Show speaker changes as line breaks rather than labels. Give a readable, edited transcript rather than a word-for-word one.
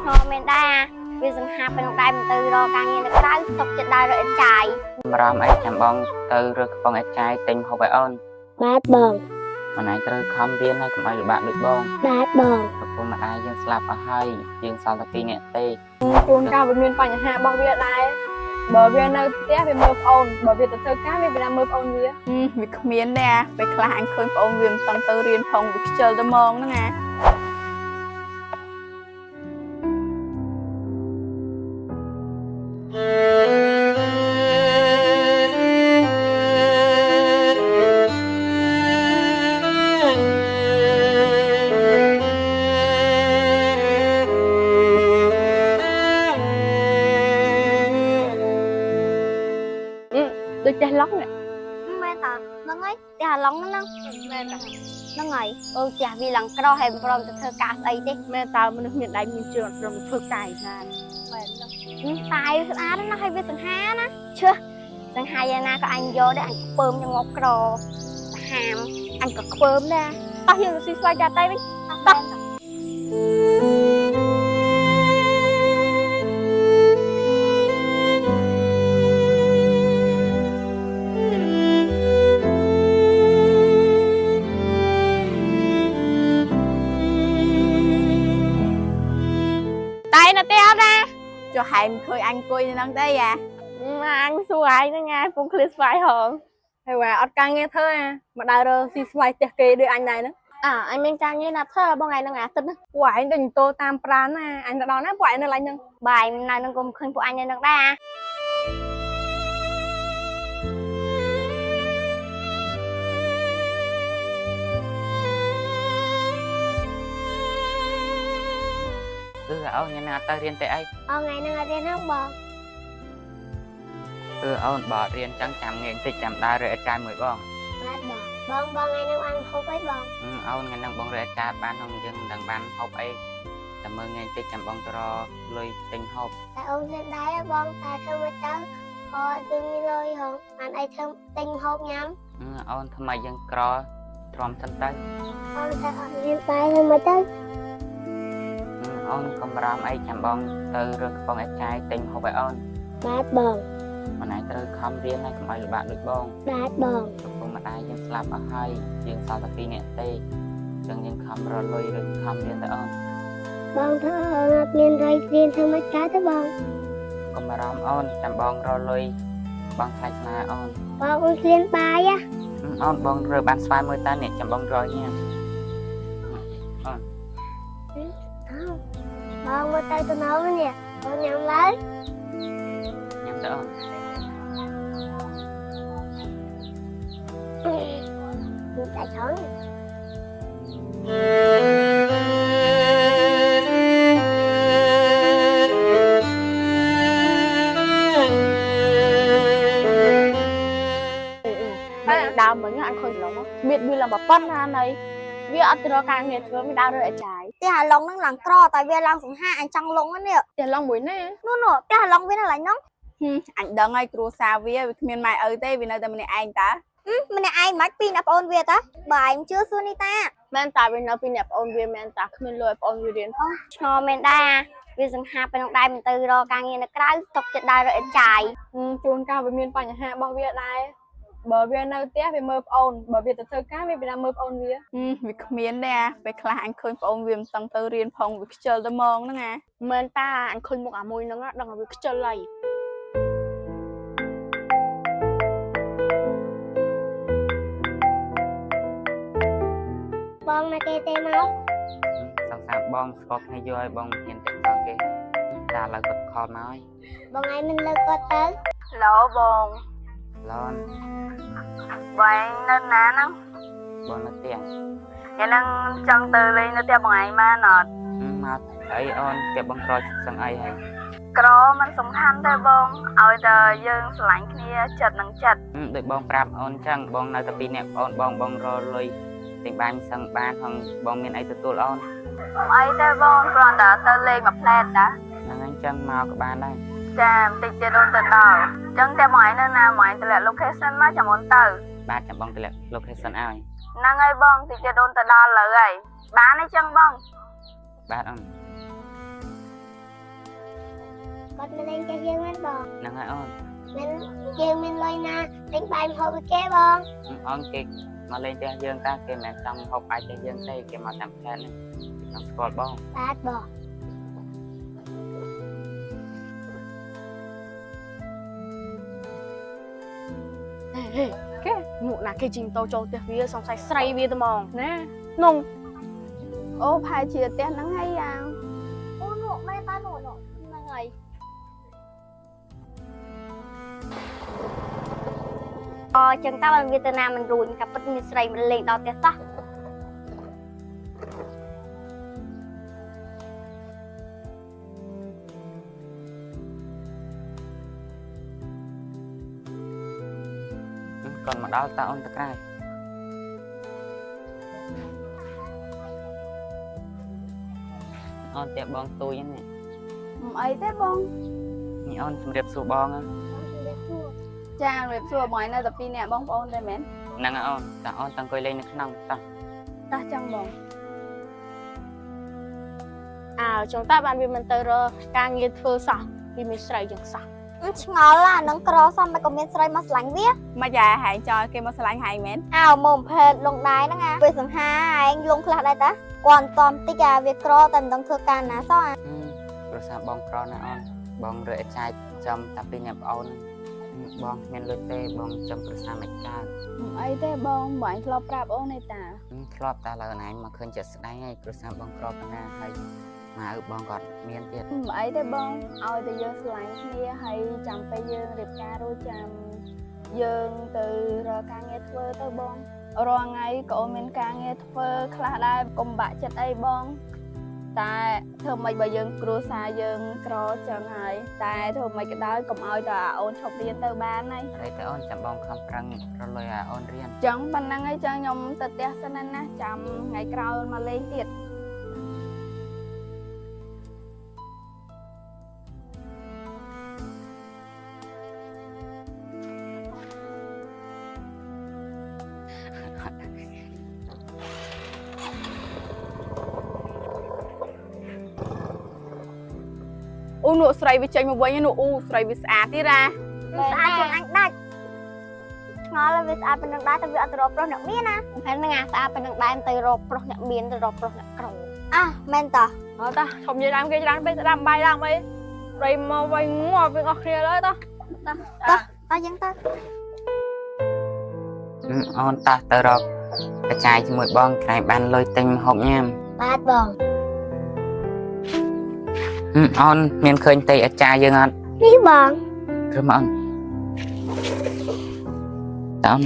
men đa vì rằng hai bên đai mình từ rồi càng như là cái tục trên đai rồi ít chạy
ram ấy chăm bong từ rồi con ấy trai tình hậu vậy ơn
bát bong
mà này từ không riêng này cũng ai bạn được bong
bát bong
con mà ai dương slap ở hai dương sao tập pin nè tê
ជួនកាលវាមានបញ្ហារបស់វាដែរបើវានៅផ្ទះវាមើលប្អូនបើវាទៅធ្វើការវាមិនមើលប្អូនវាគ្មានទេពេលខ្លះអញឃើញប្អូនវាមិនតឹងទៅរៀនផងវាខ្ជិលទៅហ្មងហ្នឹងណាដូចចេះឡុង
men ta nó ấy ta lóng nó men ta nó ngày chả vì lần cro hay prom từ thơ cả ấy đi
មែនតើមនុស្សមានដៃមានជើងត្រឹមធ្វើកាយណាស់
men tài á nó hay biết từng há nó chưa từng hai giờ na có anh vô để anh bơm cho ngọc cro hàm anh có bơm ra
តោះយើងទៅស៊ីស្វាយចាតៃវិញ
tóc
តែនៅទេអត់ណាចុះហែងឃើញអញអង្គុយនៅហ្នឹងទេយ៉ា
anh xui ai nó nghe phun clip phải hồn
ហើយវ៉ាអត់ការងារធ្វើណាមកដើររើស៊ីស្វាយផ្ទះគេដូចអញដែរហ្នឹង
anh bên trang như là thơ bao ngày nó ngã tin
ពួកឯងដូចតូតាមប្រានណាអញទៅដល់ណាពួកឯងនៅឡើយហ្នឹង
bài này nó cùng khuyên của anh nên được đa
អូនញ៉ាំទៅរៀនតែអី
ngày nay đi nó bong
អូនបើរៀនចឹងចាំងាយបន្តិចចាំដើររើអាចារ្យមួយបង
bát bong bong ngày nay ăn không phải bong
អូនថ្ងៃហ្នឹងបងរើអាចារ្យបានហ្នឹងយើងមិនដឹងបានហូបអីតែមើលងាយបន្តិចចាំបងទៅរលុយទិញហូប
tại ông lên đáy bong tại thương mới tới thôi đừng đi lôi hồn anh ấy thương tinh hộp nhắm
អូនថ្មីយើងក្រទ្រាំសិនទៅ
con sẽ ở lên tay thương mới tới
អូនកុំបារម្ភអីចាំបងទៅរើកំប៉ុងអាចារ្យទិញហូបឲ្យអូន
bát bong
ម្នាក់ត្រូវខំរៀនហើយកុំឲ្យលំបាកដូចបង
bát bong
កំពុងម្ដាយយើងស្លាប់អស់ហើយយើងសល់តែ2នាក់ទេចឹងយើងខំរលុយឬខំរៀនទៅអូន
bong thơ lên rơi lên thương mới tới tới bong
កុំបារម្ភអូនចាំបងរលុយបងថ្លៃស្នាអូន
bong lên bay á
អូនបងរើបានស្វាយមួយតានេះចាំបងរយញ៉ាំ
bong mới tới tôi nói với nè con nhắm lấy
ញ៉ាំទៅអូន
tại thốn
ដើមមិញអញឃើញឡងមានវាឡើងប៉ុណ្ណាណៃវាអត់ទៅរកការងារធ្វើមិនដើររើអាចារ្យ
cái hà long nó làm cro tại vì làm cũng hai anh trăng lông á nè
តែឡងមួយណា
nó nọ cái hà long với nó lại nó
អញដឹងហើយគ្រួសារវាគ្មានម៉ែឪទេវានៅតែម្នាក់ឯងតា
mình này ai mách pin đập ôn việt á bài em chưa xưa ni ta
មែនតាវានៅពីអ្នកប្អូនវាមែនតាគ្មានលុយប្អូនវារៀនផង
cho men đa vì rằng hai bên đai mình từ rồi càng như là cái tục trên đai rồi ít chạy
ជួនកាលវាមានបញ្ហារបស់វាដែរបើវានៅផ្ទះវាមើលប្អូនបើវាទៅធ្វើការវាមិនមើលប្អូនវាគ្មានទេពេលខ្លះអញឃើញប្អូនវាមិនតឹងទៅរៀនផងវាខ្ជិលទៅហ្មងហ្នឹងណាមែនតាអញឃើញមុខអាមួយហ្នឹងដឹងថាវាខ្ជិលហើយ
bong này kê tê máu
សង្សារបងស្គាល់គ្នាយូរហើយបងហ៊ានតែដល់គេតាឡើយគាត់ខលមកហើយ
bong ấy mình lơ có tới
ឡូបង
ឡន
បងនៅណាហ្នឹង
បងនៅផ្ទះ
ថ្ងៃហ្នឹងចង់ទៅលេងនៅផ្ទះបងឯងមកអត់
មកអីអូនតែបងក្រសឹងអីហើយ
ក្រมันសំខាន់ទេបងឲ្យតែយើងស្រឡាញ់គ្នាចិត្តនឹងចិត្ត
ដូចបងប្រាប់អូនចឹងបងនៅតែ2នាក់អូនបងរលុយទិញបានសឹងបានផងបងមានអីទទួលអូន
អីទេបងគ្រាន់តែទៅលេងមួយផ្លែតតា
ហ្នឹងអញ្ចឹងមកក៏បានដែរ
ចាបន្តិចទៀតអូនទៅដល់អញ្ចឹងតែបងឯងនៅណាបងឯងតម្លាក់ location មកចាំអូនទៅ
បាទចាំបងទម្លាក់ location ឲ្យ
ហ្នឹងហើយបងតិចទៀតអូនទៅដល់លើហើយបានអីចឹងបង
បាទអូន
គាត់មិនលេងចេះយើងមែនបង
ហ្នឹងហើយអូន
មិនយើងមានលុយណាទិញបាយហូបឲ្យគេបង
អូនគេមកលេងផ្ទះយើងតាគេមិនចង់ហូបបាយផ្ទះយើងទេគេមកតាមផ្ទះនេះចង់ស្គាល់បង
បាទបង
គេមុខណាគេជីងតោចូលផ្ទះវាសង្ស័យស្រីវាតែហ្មងណានង
អូផែជាផ្ទះហ្នឹងហើយយ៉ាង
អូនោះមែនតានោះហ្នឹងហើយ
ចឹងតើបានវាទៅណាមិនរួញកាពិតមានស្រីមិនលេងដល់ផ្ទះសោះ
còn mà đó ta ôn ta cài ôn tiệp bong tôi nhé nè
អីទេបង
nhị ôn chìm điệp sù bong á
ចារៀបសួរបងនៅតែ2នាក់បងប្អូនតែមែន
nâng ôn ta ôn tăng coi lên nước nông ta
តោះចឹងបង
អើចឹងតើបានវាមិនទៅរកការងារធ្វើសោះវាមានស្រីចឹងសោះ
ឆ្ងល់អានឹងក្រសមតែក៏មានស្រីមកស្រឡាញ់វា
មកយ៉ាហែងចោលគេមកឆ្លាញ់ហែងមែន
អើមកភេទលងដៃហ្នឹងអាពេលសង្ហាឯងលងខ្លះដែរតាគាត់តំតិចអាវាក្រតែមិនដឹងធ្វើការណាសោះអា
rồi sao bong cro nè ôn bong rưỡi chai châm ta pin nhập ôn bong men lôi tê bong châm rồi sao mạch cao
អីទេបងបងធ្លាប់ប្រាប់អូនឯតា
ធ្លាប់តាលើណៃមកឃើញចិត្តស្ដាយហើយគ្រួសារបងក្របណាហើយមកបងគាត់មានទៀត
អីទេបងឲ្យតែយើងឆ្លាញ់គ្នាហើយចាំពេលយើងរៀបការរួចចាំយើងទៅរកការងារធ្វើទៅបងរាល់ថ្ងៃក៏អូនមានការងារធ្វើខ្លះដែរកុំបាក់ចិត្តអីបងតែធ្វើម៉េចបើយើងគ្រួសារយើងក្រចឹងហើយតែធ្វើម៉េចក៏ដោយកុំឲ្យតែអូនឈប់រៀនទៅបានហើយ
ហើយតែអូនចាំបងខំប្រឹងរលុយឲ្យអូនរៀន
ចឹងប៉ុណ្ណឹងហើយចឹងខ្ញុំទៅផ្ទះសិនណាចាំថ្ងៃក្រោយមកលេងទៀត អូនោះស្រីវាចេញមកវិញនោះអូស្រីវាស្អាតទៀតណា
ស្អាតជាងអញដាច់ឆ្ងល់ហើយវាស្អាតប៉ុណ្ណឹងដែរតែវាអត់ទៅរកប្រុសអ្នកមានណា
ហើយនឹងអាស្អាតប៉ុណ្ណឹងដែរទៅរកប្រុសអ្នកមានទៅរកប្រុសអ្នកក្រ
អះមែនតោះ
អត់តាឈប់និយាយដើមគេច្រើនពេកដាំបាយដើមអីព្រៃមកវិញងាប់វិញអស់គ្នាលើតោះ
តោះយើងទៅ
អូនតោះទៅរកបច្ចាយជាមួយបងក្រែងបានលុយទិញម្ហូបញ៉ាំ
បាទបង
អូនមានឃើញទេអាចារ្យយើងអត់
នេះបង
ឬមកអូនតើអូន